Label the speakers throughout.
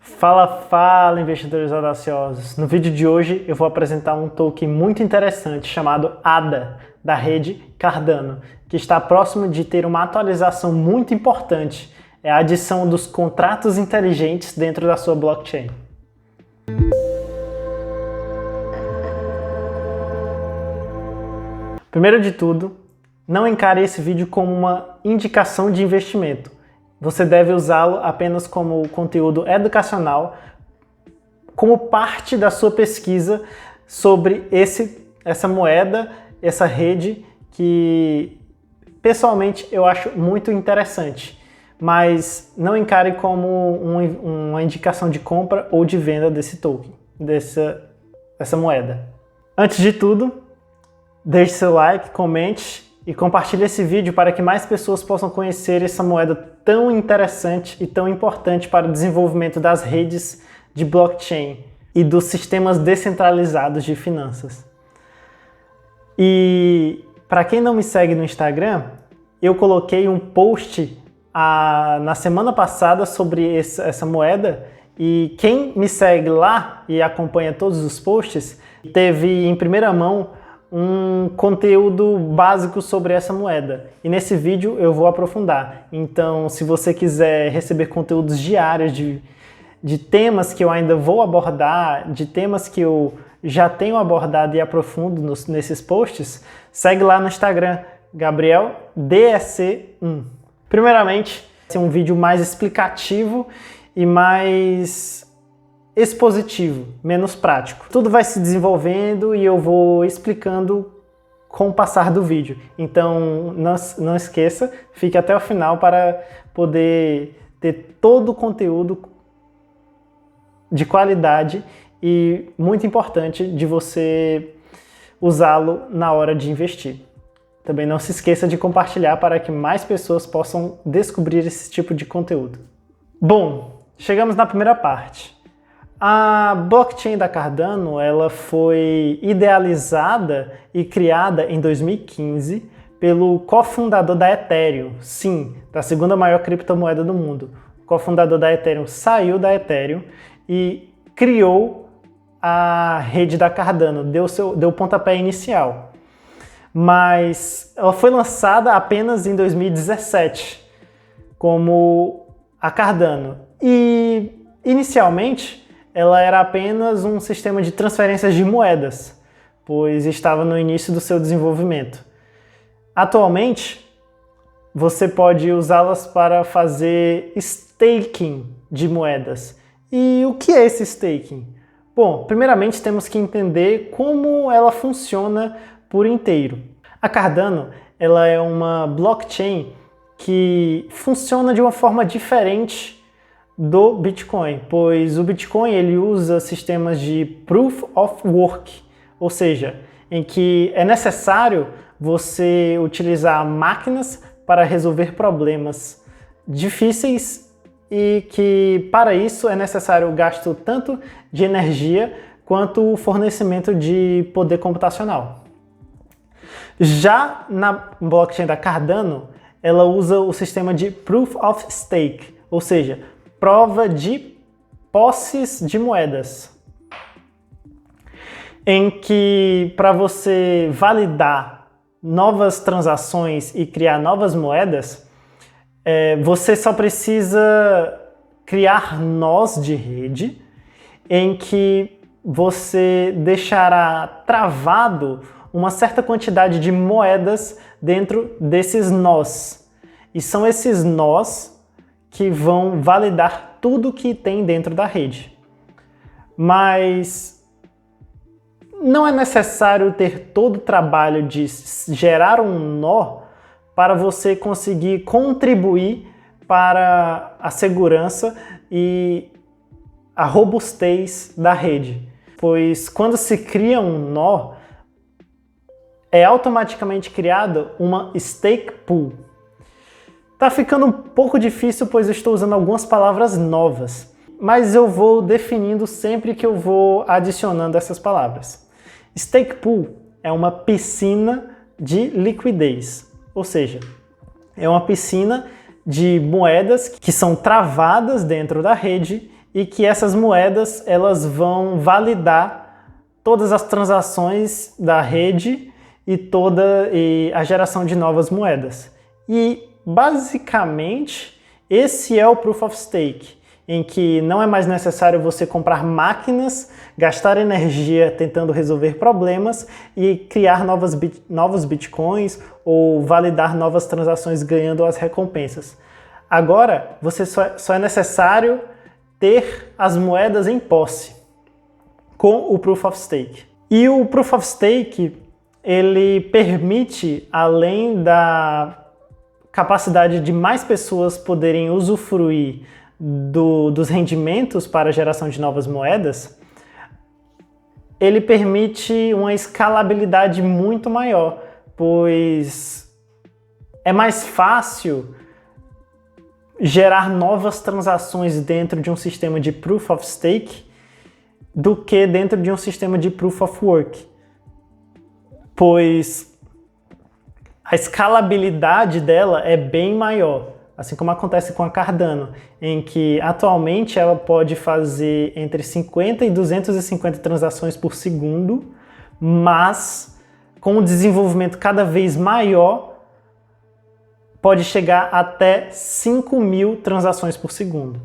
Speaker 1: Fala, investidores audaciosos! No vídeo de hoje eu vou apresentar um token muito interessante chamado ADA, da rede Cardano, que está próximo de ter uma atualização muito importante, é a adição dos contratos inteligentes dentro da sua blockchain. Primeiro de tudo, não encare esse vídeo como uma indicação de investimento. Você deve usá-lo apenas como conteúdo educacional, como parte da sua pesquisa sobre essa moeda, essa rede que pessoalmente eu acho muito interessante. Mas não encare como uma indicação de compra ou de venda desse token, dessa moeda. Antes de tudo, deixe seu like, comente e compartilhe esse vídeo para que mais pessoas possam conhecer essa moeda tão interessante e tão importante para o desenvolvimento das redes de blockchain e dos sistemas descentralizados de finanças. E para quem não me segue no Instagram, eu coloquei um post na semana passada sobre essa moeda, e quem me segue lá e acompanha todos os posts teve em primeira mão um conteúdo básico sobre essa moeda. E nesse vídeo eu vou aprofundar. Então, se você quiser receber conteúdos diários de temas que eu ainda vou abordar, de temas que eu já tenho abordado e aprofundo nesses posts, segue lá no Instagram, GabrielDEC1. Primeiramente, esse é um vídeo mais explicativo e mais expositivo, menos prático. Tudo vai se desenvolvendo e eu vou explicando com o passar do vídeo. Então não esqueça, fique até o final para poder ter todo o conteúdo de qualidade e muito importante de você usá-lo na hora de investir. Também não se esqueça de compartilhar para que mais pessoas possam descobrir esse tipo de conteúdo. Bom, chegamos na primeira parte. A blockchain da Cardano, ela foi idealizada e criada em 2015 pelo cofundador da Ethereum, sim, da segunda maior criptomoeda do mundo. O cofundador da Ethereum saiu da Ethereum e criou a rede da Cardano, deu o pontapé inicial. Mas ela foi lançada apenas em 2017 como a Cardano. E inicialmente ela era apenas um sistema de transferências de moedas, pois estava no início do seu desenvolvimento. Atualmente, você pode usá-las para fazer staking de moedas. E o que é esse staking? Bom, primeiramente temos que entender como ela funciona por inteiro. A Cardano, ela é uma blockchain que funciona de uma forma diferente do Bitcoin, pois o Bitcoin ele usa sistemas de Proof of Work, ou seja, em que é necessário você utilizar máquinas para resolver problemas difíceis e que para isso é necessário o gasto tanto de energia quanto o fornecimento de poder computacional. Já na blockchain da Cardano, ela usa o sistema de Proof of Stake, ou seja, prova de posses de moedas, em que para você validar novas transações e criar novas moedas, você só precisa criar nós de rede, em que você deixará travado uma certa quantidade de moedas dentro desses nós. E são esses nós que vão validar tudo que tem dentro da rede. Mas não é necessário ter todo o trabalho de gerar um nó para você conseguir contribuir para a segurança e a robustez da rede. Pois quando se cria um nó, é automaticamente criada uma stake pool. Tá ficando um pouco difícil, pois eu estou usando algumas palavras novas, mas eu vou definindo sempre que eu vou adicionando essas palavras. Stake pool é uma piscina de liquidez, ou seja, é uma piscina de moedas que são travadas dentro da rede e que essas moedas elas vão validar todas as transações da rede e a geração de novas moedas. E basicamente esse é o Proof of Stake, em que não é mais necessário você comprar máquinas, gastar energia tentando resolver problemas e criar novos bitcoins ou validar novas transações ganhando as recompensas. Agora, só é necessário ter as moedas em posse com o Proof of Stake. E o Proof of Stake, ele permite, além da capacidade de mais pessoas poderem usufruir dos rendimentos para a geração de novas moedas, ele permite uma escalabilidade muito maior, pois é mais fácil gerar novas transações dentro de um sistema de Proof of Stake do que dentro de um sistema de Proof of Work, pois a escalabilidade dela é bem maior. Assim como acontece com a Cardano, em que atualmente ela pode fazer entre 50 e 250 transações por segundo, mas com o desenvolvimento cada vez maior, pode chegar até 5.000 transações por segundo.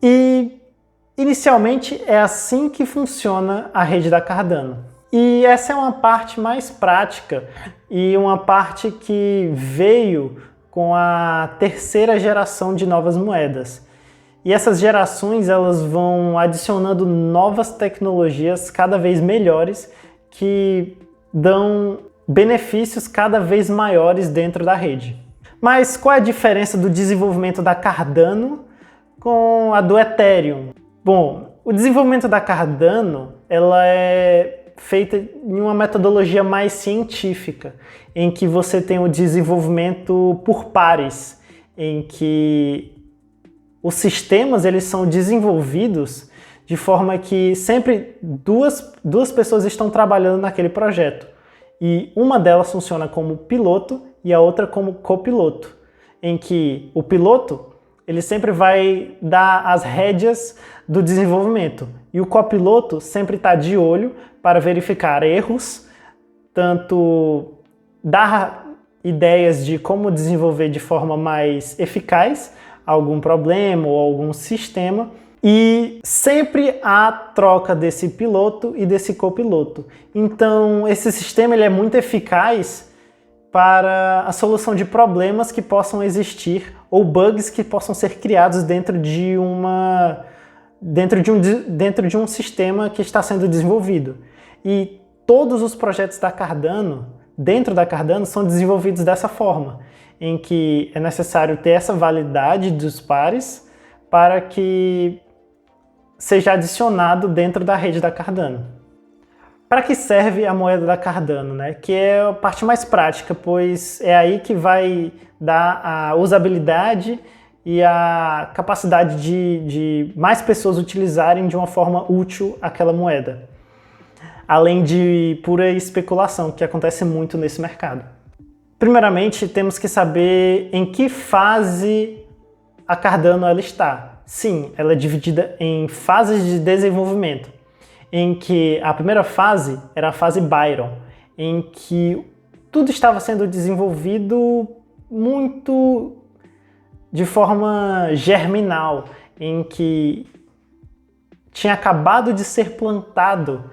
Speaker 1: E inicialmente é assim que funciona a rede da Cardano. E essa é uma parte mais prática e uma parte que veio com a terceira geração de novas moedas. E essas gerações elas vão adicionando novas tecnologias cada vez melhores que dão benefícios cada vez maiores dentro da rede. Mas qual é a diferença do desenvolvimento da Cardano com a do Ethereum? Bom, o desenvolvimento da Cardano ela é feita em uma metodologia mais científica, em que você tem o desenvolvimento por pares, em que os sistemas eles são desenvolvidos de forma que sempre duas pessoas estão trabalhando naquele projeto. E uma delas funciona como piloto e a outra como copiloto, em que o piloto ele sempre vai dar as rédeas do desenvolvimento e o copiloto sempre está de olho para verificar erros, tanto dar ideias de como desenvolver de forma mais eficaz algum problema ou algum sistema, e sempre há troca desse piloto e desse copiloto. Então esse sistema ele é muito eficaz para a solução de problemas que possam existir ou bugs que possam ser criados dentro de um sistema que está sendo desenvolvido. E todos os projetos da Cardano, dentro da Cardano, são desenvolvidos dessa forma, em que é necessário ter essa validade dos pares para que seja adicionado dentro da rede da Cardano. Para que serve a moeda da Cardano, né? Que é a parte mais prática, pois é aí que vai dar a usabilidade e a capacidade de mais pessoas utilizarem de uma forma útil aquela moeda. Além de pura especulação, que acontece muito nesse mercado. Primeiramente, temos que saber em que fase a Cardano ela está. Sim, ela é dividida em fases de desenvolvimento, em que a primeira fase era a fase Byron, em que tudo estava sendo desenvolvido muito de forma germinal, em que tinha acabado de ser plantado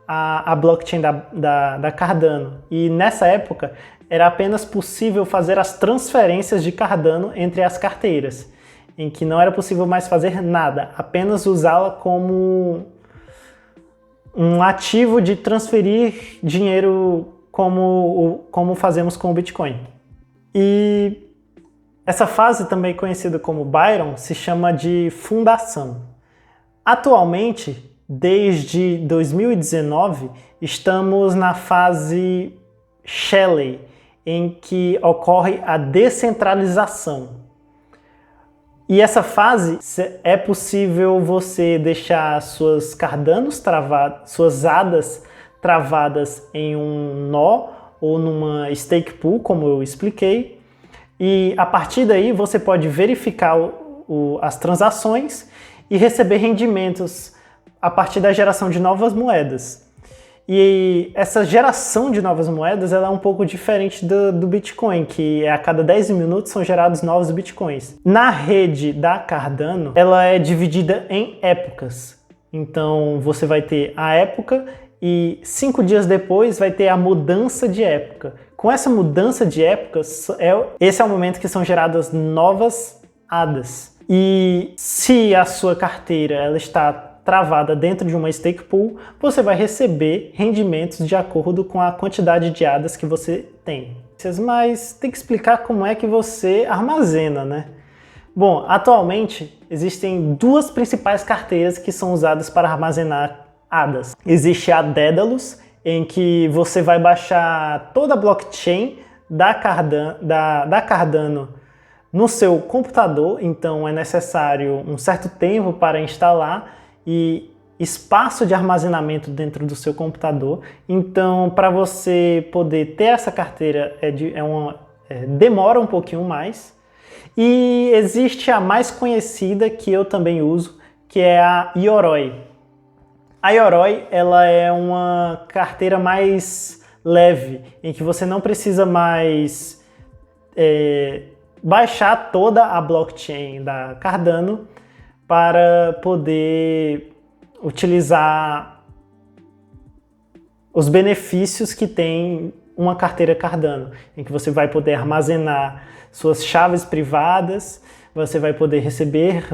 Speaker 1: a blockchain da Cardano. E nessa época era apenas possível fazer as transferências de Cardano entre as carteiras, em que não era possível mais fazer nada, apenas usá-la como um ativo de transferir dinheiro como fazemos com o Bitcoin. E essa fase, também conhecida como Byron, se chama de fundação. Atualmente, desde 2019, estamos na fase Shelley, em que ocorre a descentralização. E essa fase é possível você deixar suas Cardanos travadas, suas ADAs travadas em um nó ou numa stake pool, como eu expliquei. E a partir daí você pode verificar as transações e receber rendimentos a partir da geração de novas moedas. E essa geração de novas moedas ela é um pouco diferente do Bitcoin, que a cada 10 minutos são gerados novos Bitcoins. Na rede da Cardano, ela é dividida em épocas. Então você vai ter a época e 5 dias depois vai ter a mudança de época. Com essa mudança de época, esse é o momento que são geradas novas ADAs. E se a sua carteira ela está travada dentro de uma stake pool, você vai receber rendimentos de acordo com a quantidade de ADAs que você tem. Mas tem que explicar como é que você armazena, né? Bom, atualmente existem duas principais carteiras que são usadas para armazenar ADAs. Existe a Daedalus, em que você vai baixar toda a blockchain da Cardano no seu computador, então é necessário um certo tempo para instalar e espaço de armazenamento dentro do seu computador. Então, para você poder ter essa carteira, demora um pouquinho mais. E existe a mais conhecida, que eu também uso, que é a Yoroi. A Yoroi ela é uma carteira mais leve, em que você não precisa mais baixar toda a blockchain da Cardano para poder utilizar os benefícios que tem uma carteira Cardano, em que você vai poder armazenar suas chaves privadas, você vai poder receber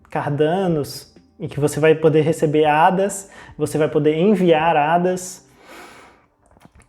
Speaker 1: Cardanos, em que você vai poder receber ADAs, você vai poder enviar ADAs,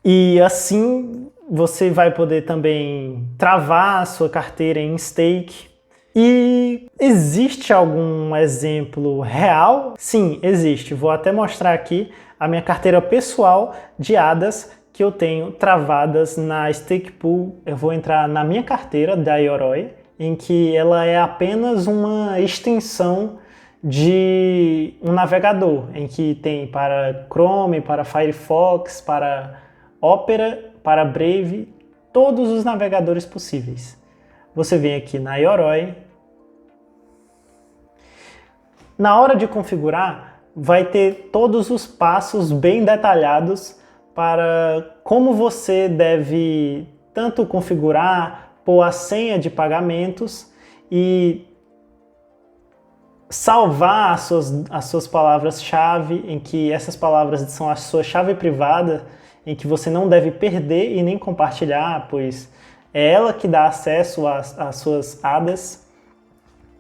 Speaker 1: e assim você vai poder também travar a sua carteira em stake. E existe algum exemplo real? Sim, existe. Vou até mostrar aqui a minha carteira pessoal de ADAs que eu tenho travadas na stake pool. Eu vou entrar na minha carteira da Yoroi, em que ela é apenas uma extensão de um navegador, em que tem para Chrome, para Firefox, para Opera, para Brave, todos os navegadores possíveis. Você vem aqui na Yoroi. Na hora de configurar, vai ter todos os passos bem detalhados para como você deve tanto configurar, pôr a senha de pagamentos e salvar as suas palavras-chave, em que essas palavras são a sua chave privada, em que você não deve perder e nem compartilhar, pois é ela que dá acesso às suas ADAs.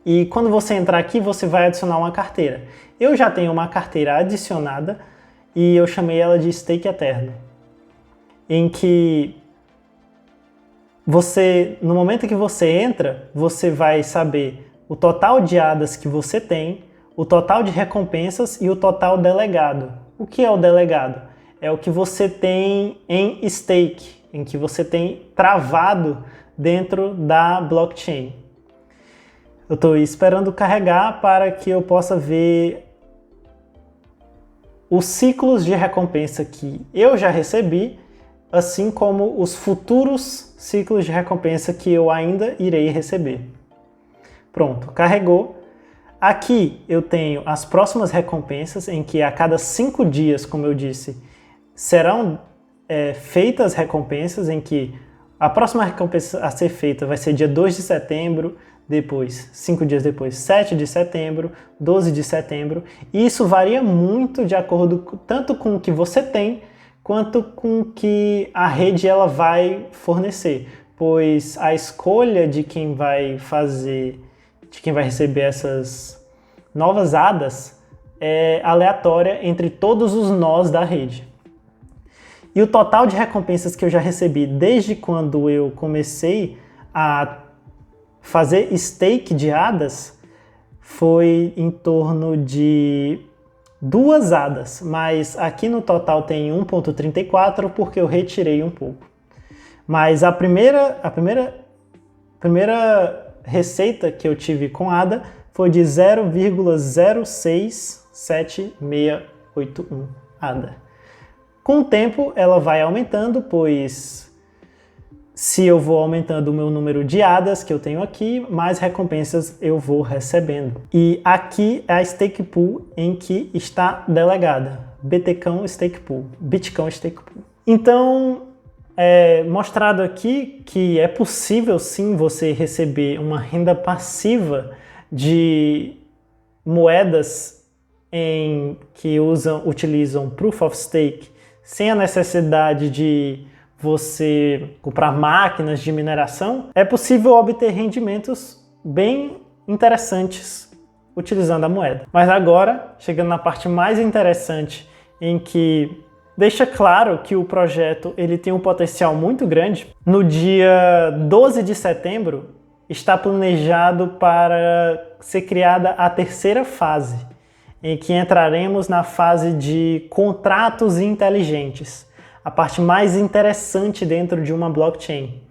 Speaker 1: E quando você entrar aqui, você vai adicionar uma carteira. Eu já tenho uma carteira adicionada e eu chamei ela de Stake Eterno, em que no momento que você entra, você vai saber o total de ADAs que você tem, o total de recompensas e o total delegado. O que é o delegado? É o que você tem em stake, em que você tem travado dentro da blockchain. Eu estou esperando carregar para que eu possa ver os ciclos de recompensa que eu já recebi, assim como os futuros ciclos de recompensa que eu ainda irei receber. Pronto, carregou. Aqui eu tenho as próximas recompensas, em que a cada 5 dias, como eu disse, serão feitas recompensas, em que a próxima recompensa a ser feita vai ser dia 2 de setembro, depois, 5 dias depois, 7 de setembro, 12 de setembro. E isso varia muito de acordo tanto com o que você tem, quanto com o que a rede ela vai fornecer. Pois a escolha de quem vai receber essas novas ADAs é aleatória entre todos os nós da rede. E o total de recompensas que eu já recebi desde quando eu comecei a fazer stake de ADAs foi em torno de 2 ADAs, mas aqui no total tem 1.34 porque eu retirei um pouco. Mas a primeira receita que eu tive com ADA foi de 0,067681 ADA. Com o tempo, ela vai aumentando, pois se eu vou aumentando o meu número de ADAs que eu tenho aqui, mais recompensas eu vou recebendo. E aqui é a stake pool em que está delegada. BTCão Stake Pool. Bitcão Stake Pool. Então, é mostrado aqui que é possível sim você receber uma renda passiva de moedas que utilizam Proof of Stake sem a necessidade de você comprar máquinas de mineração. É possível obter rendimentos bem interessantes utilizando a moeda. Mas agora, chegando na parte mais interessante, em que deixa claro que o projeto ele tem um potencial muito grande. No dia 12 de setembro, está planejado para ser criada a terceira fase, em que entraremos na fase de contratos inteligentes, a parte mais interessante dentro de uma blockchain,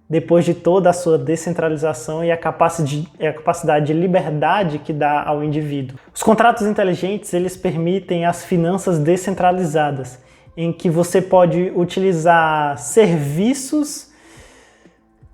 Speaker 1: depois de toda a sua descentralização e a capacidade de liberdade que dá ao indivíduo. Os contratos inteligentes, eles permitem as finanças descentralizadas, em que você pode utilizar serviços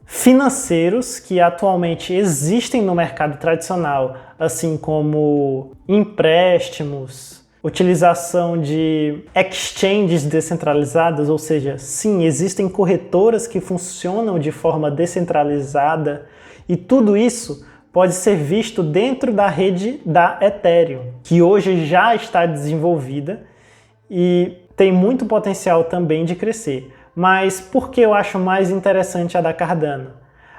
Speaker 1: financeiros que atualmente existem no mercado tradicional, assim como empréstimos, utilização de exchanges descentralizadas, ou seja, sim, existem corretoras que funcionam de forma descentralizada e tudo isso pode ser visto dentro da rede da Ethereum, que hoje já está desenvolvida e tem muito potencial também de crescer. Mas por que eu acho mais interessante a da Cardano?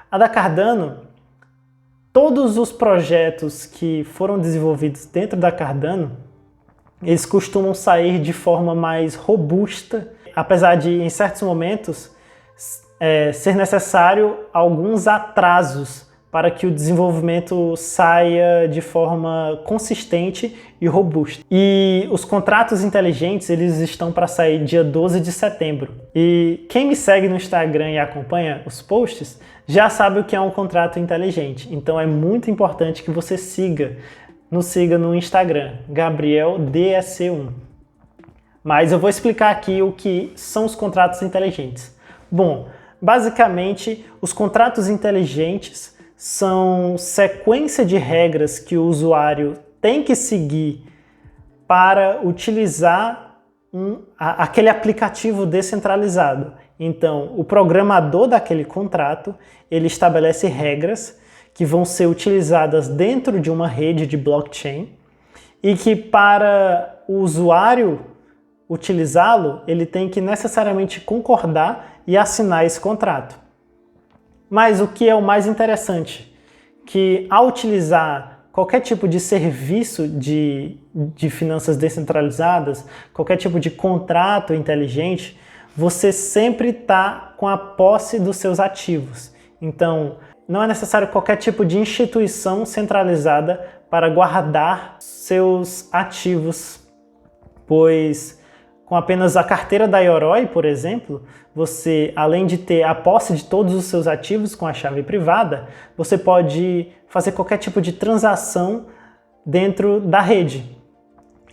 Speaker 1: A da Cardano, todos os projetos que foram desenvolvidos dentro da Cardano, eles costumam sair de forma mais robusta, apesar de, em certos momentos, ser necessário alguns atrasos para que o desenvolvimento saia de forma consistente e robusta. E os contratos inteligentes, eles estão para sair dia 12 de setembro. E quem me segue no Instagram e acompanha os posts, já sabe o que é um contrato inteligente. Então é muito importante que você nos siga no Instagram, GabrielDSC1. Mas eu vou explicar aqui o que são os contratos inteligentes. Bom, basicamente, os contratos inteligentes são sequência de regras que o usuário tem que seguir para utilizar aquele aplicativo descentralizado. Então, o programador daquele contrato, ele estabelece regras que vão ser utilizadas dentro de uma rede de blockchain e que para o usuário utilizá-lo, ele tem que necessariamente concordar e assinar esse contrato. Mas o que é o mais interessante, que ao utilizar qualquer tipo de serviço de finanças descentralizadas, qualquer tipo de contrato inteligente, você sempre está com a posse dos seus ativos. Então, não é necessário qualquer tipo de instituição centralizada para guardar seus ativos, pois com apenas a carteira da Yoroi, por exemplo, você, além de ter a posse de todos os seus ativos com a chave privada, você pode fazer qualquer tipo de transação dentro da rede.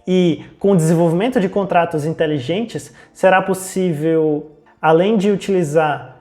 Speaker 1: E com o desenvolvimento de contratos inteligentes, será possível, além de utilizar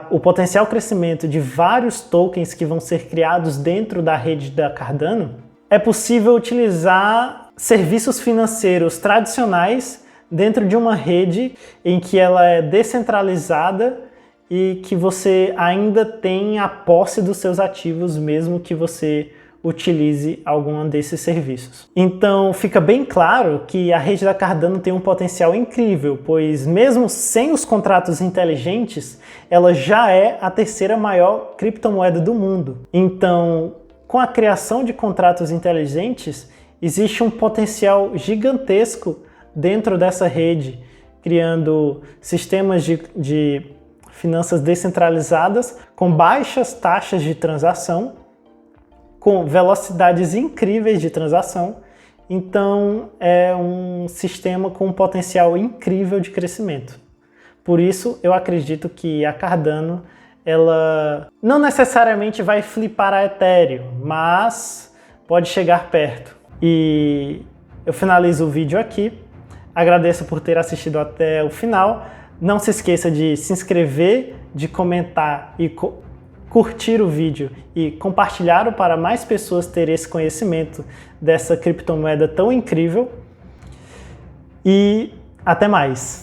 Speaker 1: o potencial crescimento de vários tokens que vão ser criados dentro da rede da Cardano, é possível utilizar serviços financeiros tradicionais dentro de uma rede em que ela é descentralizada e que você ainda tem a posse dos seus ativos, mesmo que você utilize algum desses serviços. Então fica bem claro que a rede da Cardano tem um potencial incrível, pois mesmo sem os contratos inteligentes, ela já é a terceira maior criptomoeda do mundo. Então, com a criação de contratos inteligentes, existe um potencial gigantesco dentro dessa rede, criando sistemas de finanças descentralizadas com baixas taxas de transação, com velocidades incríveis de transação. Então é um sistema com um potencial incrível de crescimento. Por isso eu acredito que a Cardano ela não necessariamente vai flipar a Ethereum, mas pode chegar perto. E eu finalizo o vídeo aqui. Agradeço por ter assistido até o final. Não se esqueça de se inscrever, de comentar e curtir o vídeo e compartilhar para mais pessoas terem esse conhecimento dessa criptomoeda tão incrível. E até mais!